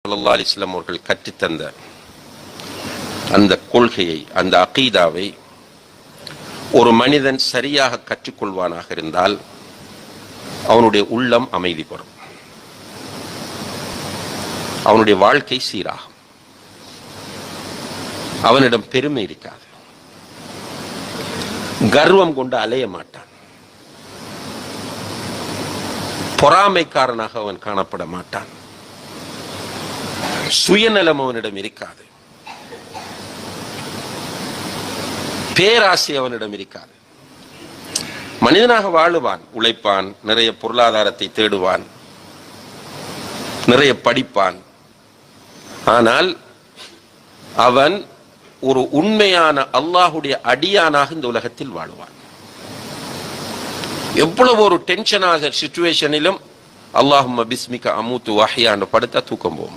ஸல்லல்லாஹு அலைஹி வஸல்லம் அவர்கள் கற்றுத்தந்த அந்த கொள்கையை, அந்த அகீதாவை ஒரு மனிதன் சரியாக கற்றுக்கொள்வானாக இருந்தால் அவனுடைய உள்ளம் அமைதி பெறும், அவனுடைய வாழ்க்கை சீராகும், அவனிடம் பெருமை இருக்காது, கர்வம் கொண்டு அலைய மாட்டான், பொறாமைக்காரனாக அவன் காணப்பட மாட்டான், சுயநலம் அவனிடம் இருக்காது, பேராசை அவனிடம் இருக்காது. மனிதனாக வாழுவான், உழைப்பான், நிறைய பொருளாதாரத்தை தேடுவான், நிறைய படிப்பான். ஆனால் அவன் ஒரு உண்மையான அல்லாஹுடைய அடியானாக இந்த உலகத்தில் வாழுவான். எவ்வளவு ஒரு டென்ஷனாக சிச்சுவேஷனிலும் அல்லாஹும்ம பிஸ்மிக அமூத்து வஹ்யா படுத்தா தூக்கம் போகும்.